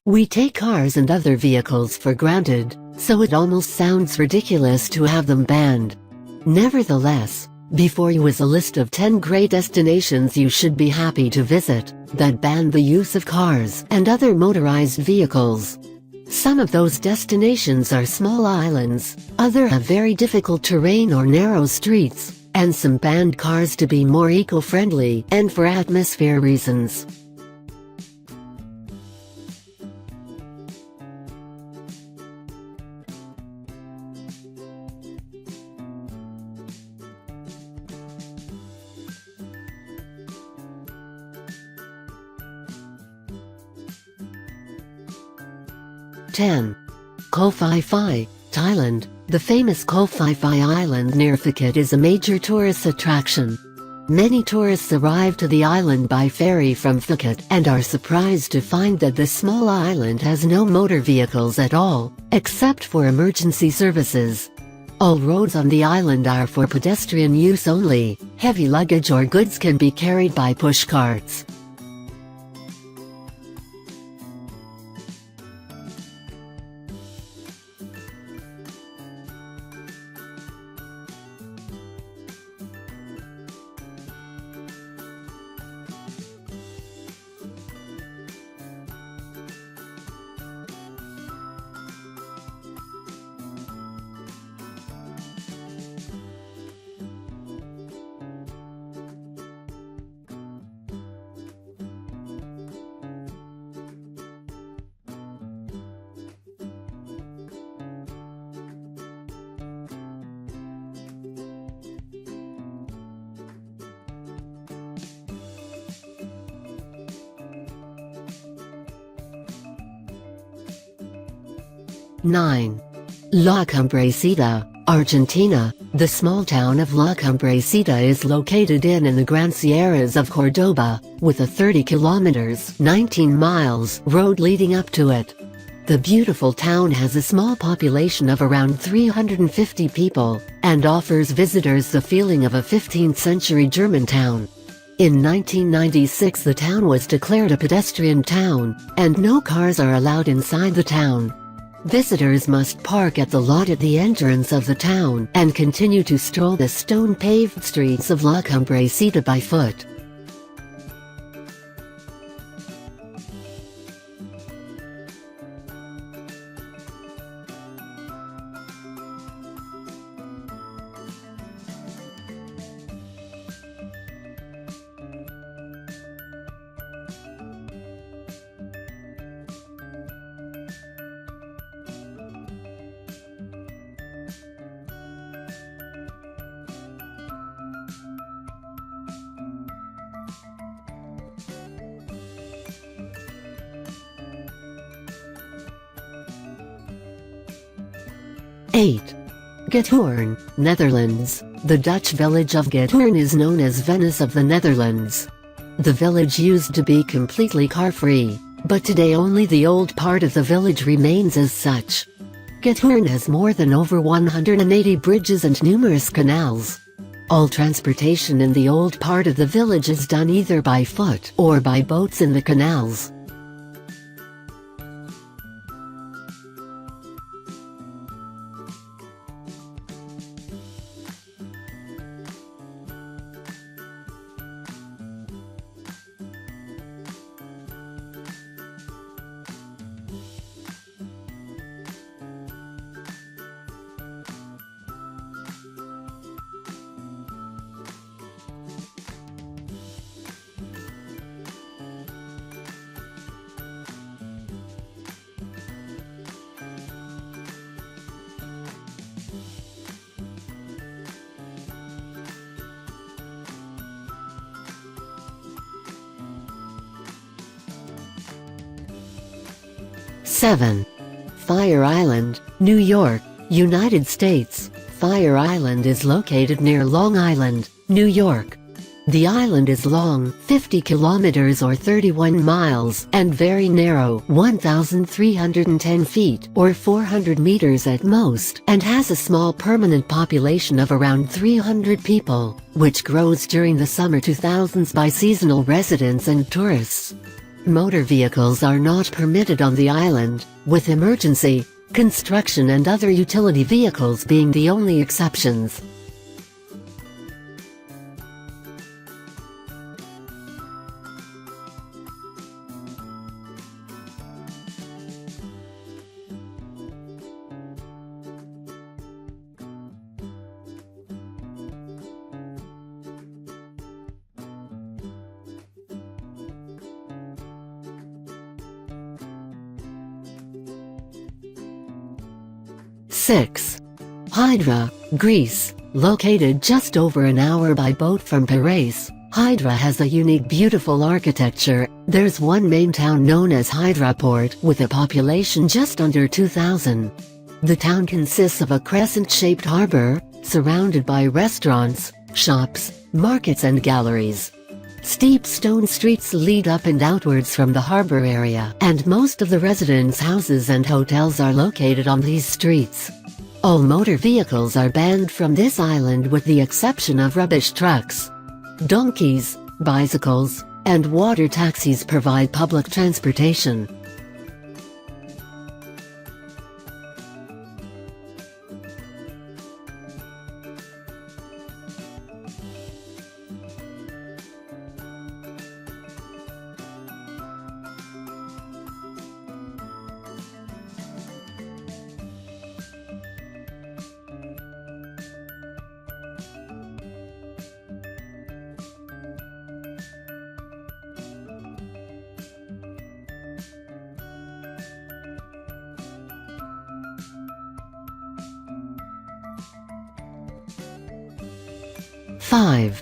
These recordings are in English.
We take cars and other vehicles for granted, so it almost sounds ridiculous to have them banned. Nevertheless, before you is a list of 10 great destinations you should be happy to visit, that ban the use of cars and other motorized vehicles. Some of those destinations are small islands, other have very difficult terrain or narrow streets, and some banned cars to be more eco-friendly and for atmosphere reasons. Koh Phi Phi, Thailand. The famous Koh Phi Phi Island near Phuket is a major tourist attraction. Many tourists arrive to the island by ferry from Phuket and are surprised to find that this small island has no motor vehicles at all, except for emergency services. All roads on the island are for pedestrian use only. Heavy luggage or goods can be carried by push carts. La Cumbrecita, Argentina. The small town of La Cumbrecita is located in the Grand Sierras of Cordoba, with a 30 kilometers (19 miles) road leading up to it. The beautiful town has a small population of around 350 people, and offers visitors the feeling of a 15th-century German town. In 1996 the town was declared a pedestrian town, and no cars are allowed inside the town. Visitors must park at the lot at the entrance of the town and continue to stroll the stone-paved streets of La Cumbrecita by foot. Giethoorn, Netherlands. The Dutch village of Giethoorn is known as Venice of the Netherlands. The village used to be completely car-free, but today only the old part of the village remains as such. Giethoorn has more than over 180 bridges and numerous canals. All transportation in the old part of the village is done either by foot or by boats in the canals. Fire Island, New York, United States. Fire Island is located near Long Island, New York. The island is long, 50 kilometers or 31 miles, and very narrow, 1,310 feet or 400 meters at most, and has a small permanent population of around 300 people, which grows during the summer 2000s by seasonal residents and tourists. Motor vehicles are not permitted on the island, with emergency, construction and other utility vehicles being the only exceptions. Six. Hydra, Greece. Located just over an hour by boat from Paris, Hydra has a unique beautiful architecture. There's one main town known as Hydra Port with a population just under 2,000. The town consists of a crescent-shaped harbor, surrounded by restaurants, shops, markets and galleries. Steep stone streets lead up and outwards from the harbor area, and most of the residents' houses and hotels are located on these streets. All motor vehicles are banned from this island with the exception of rubbish trucks. Donkeys, bicycles, and water taxis provide public transportation. Five.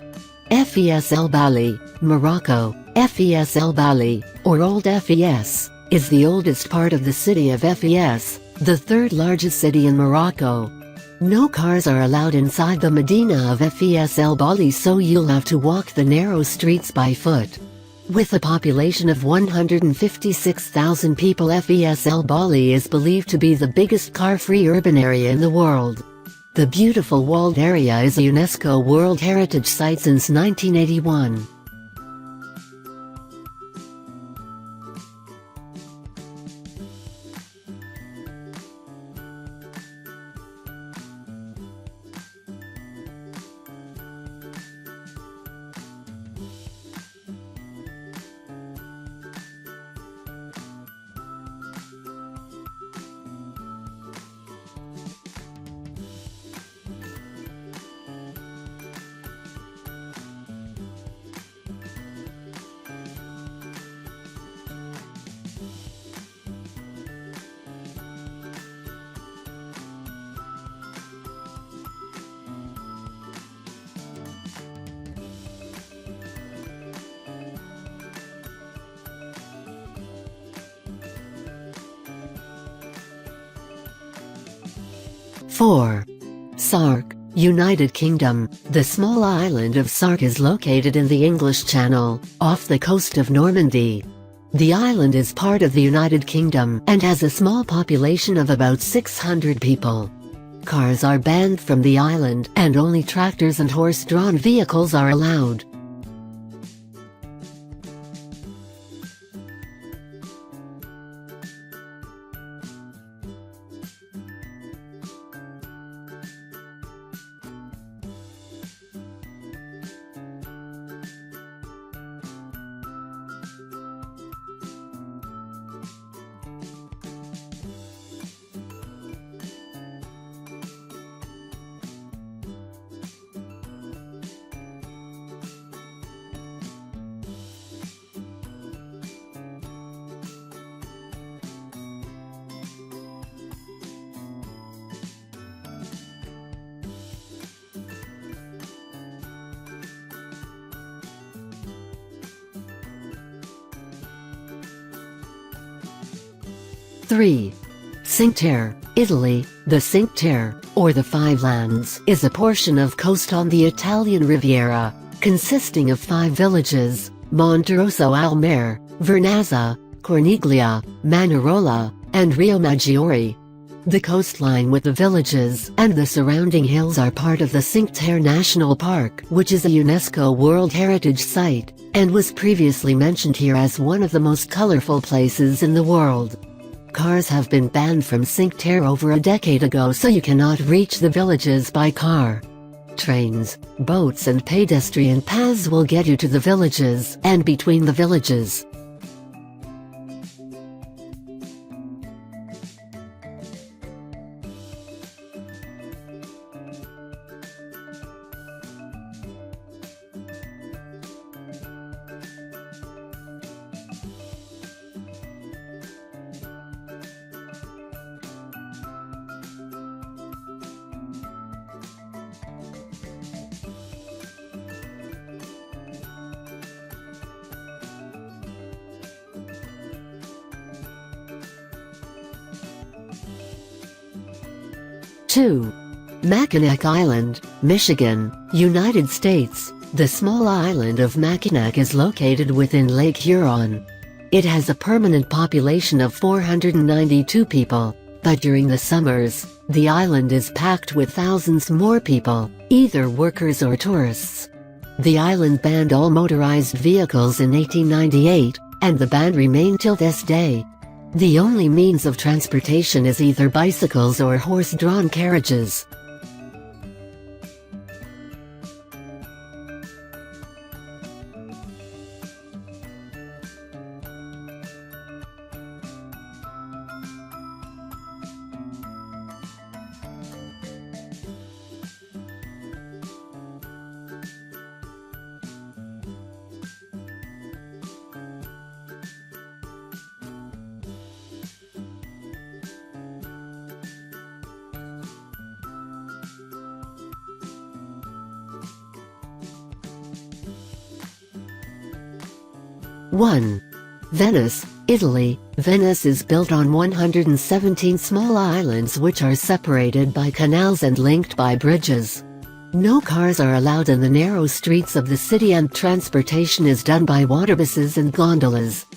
Fes el-Bali, Morocco. Fes el-Bali, or Old Fes, is the oldest part of the city of Fes, the third largest city in Morocco. No cars are allowed inside the Medina of Fes el-Bali, so you'll have to walk the narrow streets by foot. With a population of 156,000 people, Fes el-Bali is believed to be the biggest car-free urban area in the world. The beautiful walled area is a UNESCO World Heritage Site since 1981. Four. Sark, United Kingdom. The small island of Sark is located in the English Channel, off the coast of Normandy. The island is part of the United Kingdom and has a small population of about 600 people. Cars are banned from the island, and only tractors and horse-drawn vehicles are allowed. Three. Cinque Terre, Italy. The Cinque Terre, or the Five Lands, is a portion of coast on the Italian Riviera, consisting of 5 villages: Monterosso al Mare, Vernazza, Corniglia, Manarola, and Rio Maggiore. The coastline with the villages and the surrounding hills are part of the Cinque Terre National Park, which is a UNESCO World Heritage Site. and was previously mentioned here as one of the most colorful places in the world. Cars have been banned from Cinque Terre over a decade ago, so you cannot reach the villages by car. Trains, boats and pedestrian paths will get you to the villages and between the villages. Two. Mackinac Island, Michigan, United States. The small island of Mackinac is located within Lake Huron. It has a permanent population of 492 people, but during the summers, the island is packed with thousands more people, either workers or tourists. The island banned all motorized vehicles in 1898, and the ban remained till this day. The only means of transportation is either bicycles or horse-drawn carriages. One. Venice, Italy. Venice is built on 117 small islands which are separated by canals and linked by bridges. No cars are allowed in the narrow streets of the city, and transportation is done by waterbuses and gondolas.